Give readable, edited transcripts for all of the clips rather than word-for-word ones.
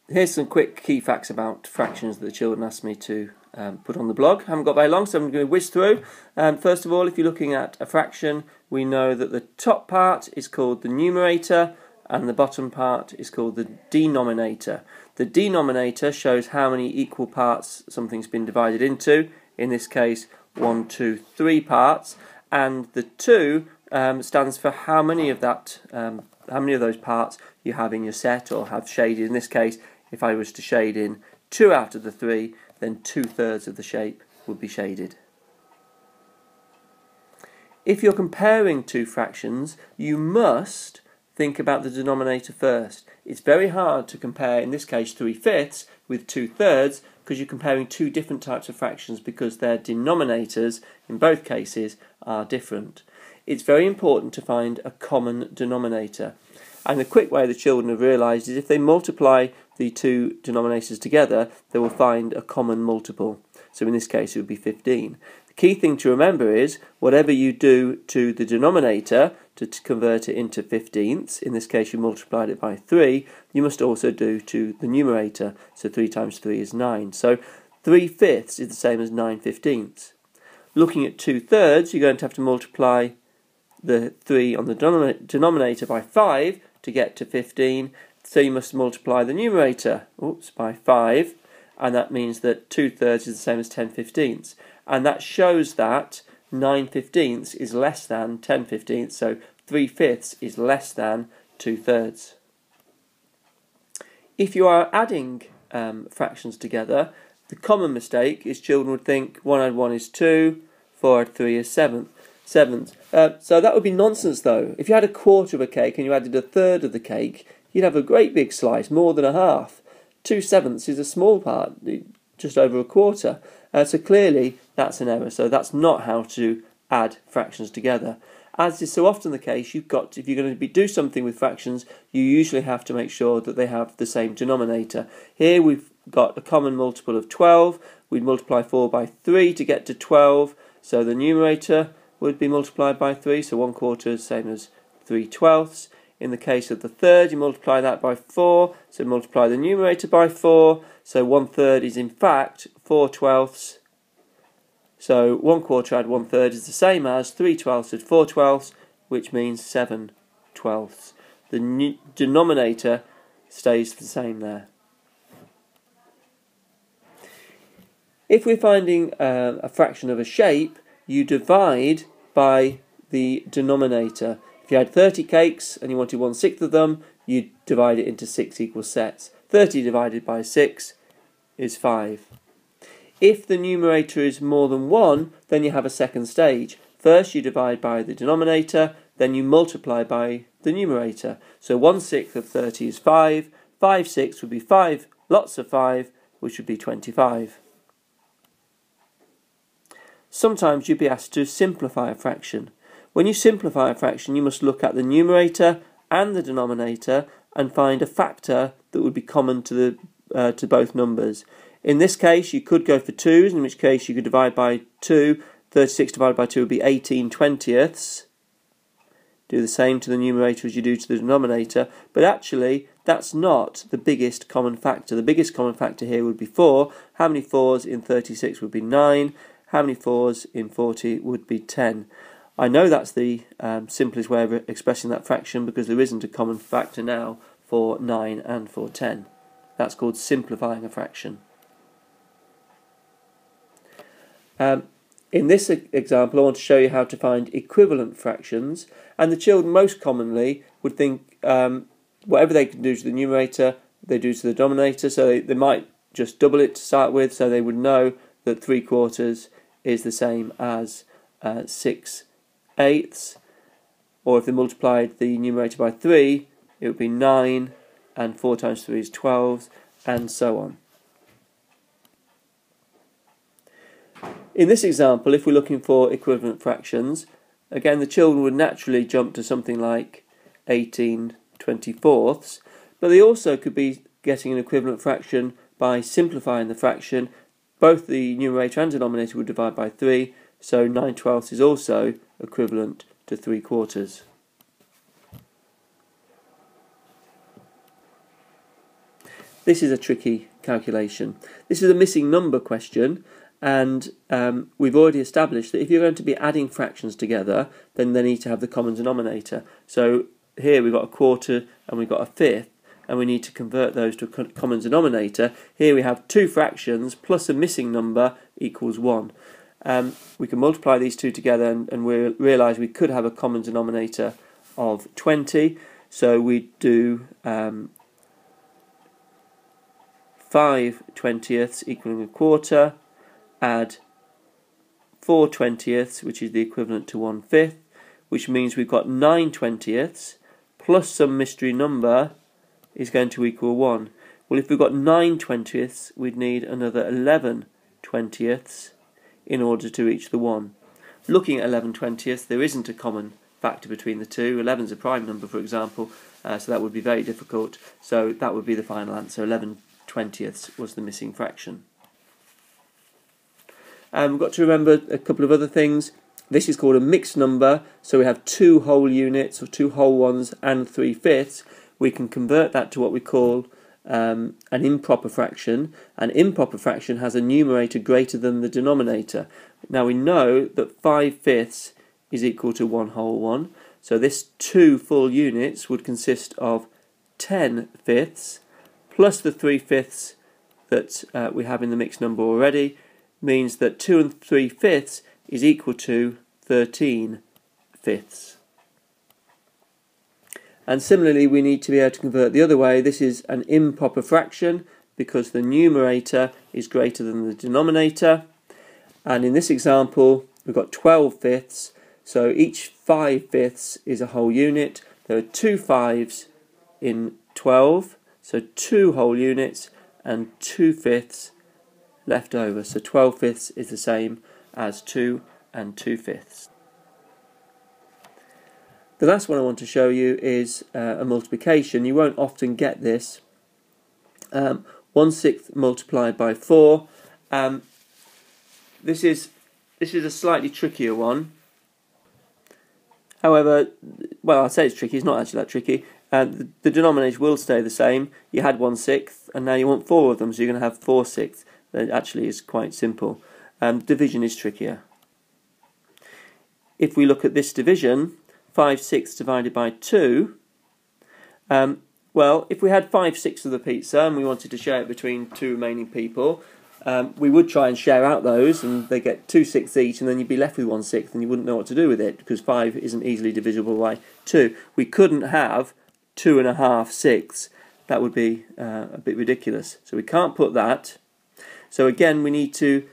Here's some quick key facts about fractions that the children asked me to put on the blog. I haven't got very long, so I'm going to whiz through. First of all, if you're looking at a fraction, we know that the top part is called the numerator and the bottom part is called the denominator. The denominator shows how many equal parts something's been divided into. In this case, 1, 2, 3 parts, and the 2 stands for how many of those parts you have in your set or have shaded. In this case, if I was to shade in 2 out of the 3, then 2/3 of the shape would be shaded. If you're comparing two fractions, you must think about the denominator first. It's very hard to compare, in this case, 3/5 with 2/3 because you're comparing two different types of fractions because their denominators, in both cases, are different. It's very important to find a common denominator. And the quick way the children have realised is if they multiply the two denominators together, they will find a common multiple. So in this case, it would be 15. The key thing to remember is whatever you do to the denominator to convert it into 15ths, in this case you multiplied it by 3, you must also do to the numerator. So 3 times 3 is 9. So 3/5 is the same as 9/15. Looking at 2/3, you're going to have to multiply the 3 on the denominator by 5 to get to 15, so you must multiply the numerator by 5, and that means that 2/3 is the same as 10/15, and that shows that 9/15 is less than 10/15, so 3/5 is less than 2/3. If you are adding fractions together, the common mistake is children would think 1 add 1 is 2, 4 add 3 is 7. So that would be nonsense though. If you had a quarter of a cake and you added a third of the cake, you'd have a great big slice, more than a half. 2/7 is a small part, just over a quarter. So clearly that's an error. So that's not how to add fractions together. As is so often the case, if you're going to do something with fractions, you usually have to make sure that they have the same denominator. Here we've got a common multiple of 12. We'd multiply 4 by 3 to get to 12. So the numerator would be multiplied by 3, so 1/4 is the same as 3/12. In the case of the third, you multiply that by 4, so multiply the numerator by 4, so 1/3 is in fact 4/12. So 1/4 add 1/3 is the same as 3/12 add 4/12, which means 7/12. The denominator stays the same there. If we're finding a fraction of a shape, you divide by the denominator. If you had 30 cakes and you wanted 1/6 of them, you divide it into 6 equal sets. 30 divided by 6 is 5. If the numerator is more than 1, then you have a second stage. First you divide by the denominator, then you multiply by the numerator. So 1/6 of 30 is 5. 5/6 would be 5 lots of 5, which would be 25. Sometimes you'd be asked to simplify a fraction. When you simplify a fraction, you must look at the numerator and the denominator and find a factor that would be common to both numbers. In this case, you could go for 2's, in which case you could divide by 2. 36 divided by 2 would be 18/20. Do the same to the numerator as you do to the denominator, but actually that's not the biggest common factor. The biggest common factor here would be 4. How many 4's in 36 would be 9? How many 4's in 40 would be 10? I know that's the simplest way of expressing that fraction because there isn't a common factor now for 9 and for 10. That's called simplifying a fraction. In this example, I want to show you how to find equivalent fractions, and the children most commonly would think whatever they can do to the numerator, they do to the denominator, so they might just double it to start with, so they would know that 3/4 is the same as 6/8, or if they multiplied the numerator by 3, it would be 9, and 4 times 3 is 12, and so on. In this example, if we're looking for equivalent fractions, again the children would naturally jump to something like 18/24, but they also could be getting an equivalent fraction by simplifying the fraction. Both the numerator and denominator would divide by 3, so 9/12 is also equivalent to 3/4. This is a tricky calculation. This is a missing number question, and we've already established that if you're going to be adding fractions together, then they need to have the common denominator. So here we've got a quarter and we've got a fifth, and we need to convert those to a common denominator. Here we have two fractions plus a missing number equals 1. We can multiply these two together and we realise we could have a common denominator of 20. So we do 5 twentieths equaling a quarter, add 4 twentieths, which is the equivalent to 1/5, which means we've got 9 twentieths plus some mystery number is going to equal 1. Well, if we've got 9 twentieths, we'd need another 11 twentieths in order to reach the 1. Looking at 11 twentieths, there isn't a common factor between the two. 11 is a prime number, for example, so that would be very difficult. So that would be the final answer. 11 twentieths was the missing fraction. We've got to remember a couple of other things. This is called a mixed number, so we have 2 whole units, or 2 whole ones, and 3/5. We can convert that to what we call an improper fraction. An improper fraction has a numerator greater than the denominator. Now we know that 5/5 is equal to 1 whole one, so this 2 full units would consist of 10/5 plus the 3/5 that we have in the mixed number already, means that 2 and 3/5 is equal to 13/5. And similarly, we need to be able to convert the other way. This is an improper fraction because the numerator is greater than the denominator. And in this example, we've got 12/5. So each 5/5 is a whole unit. There are 2 5s in 12, so 2 whole units and 2/5 left over. So 12/5 is the same as 2 and 2/5. The last one I want to show you is a multiplication. You won't often get this. 1/6 multiplied by 4. This is a slightly trickier one. However, well, I say it's tricky. It's not actually that tricky. The denominator will stay the same. You had 1/6, and now you want 4 of them, so you're going to have 4/6. That actually is quite simple. Division is trickier. If we look at this division, 5/6 divided by 2, well, if we had 5/6 of the pizza and we wanted to share it between 2 remaining people, we would try and share out those, and they get 2/6 each, and then you'd be left with 1/6, and you wouldn't know what to do with it because 5 isn't easily divisible by 2. We couldn't have 2 1/2 6. That would be a bit ridiculous. So we can't put that. So again, we need to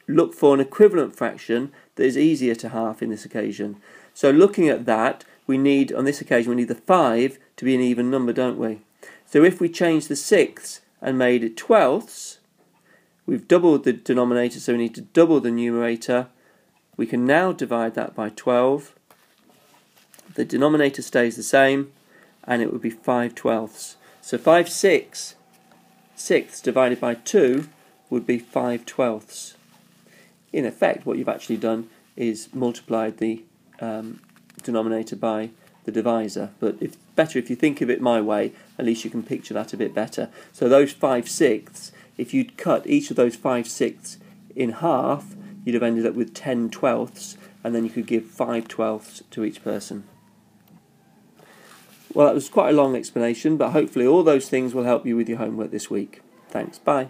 look for an equivalent fraction that is easier to half in this occasion. So looking at that, we need, on this occasion, we need the 5 to be an even number, don't we? So if we change the 6 and made it 12ths, we've doubled the denominator, so we need to double the numerator. We can now divide that by 12. The denominator stays the same, and it would be 5/12. So 5/6 divided by 2 would be 5/12. In effect, what you've actually done is multiplied the denominator by the divisor, but it's better if you think of it my way. At least you can picture that a bit better. So those 5/6, if you'd cut each of those 5/6 in half, you'd have ended up with 10/12, and then you could give 5/12 to each person. Well, that was quite a long explanation, but hopefully all those things will help you with your homework this week. Thanks, bye.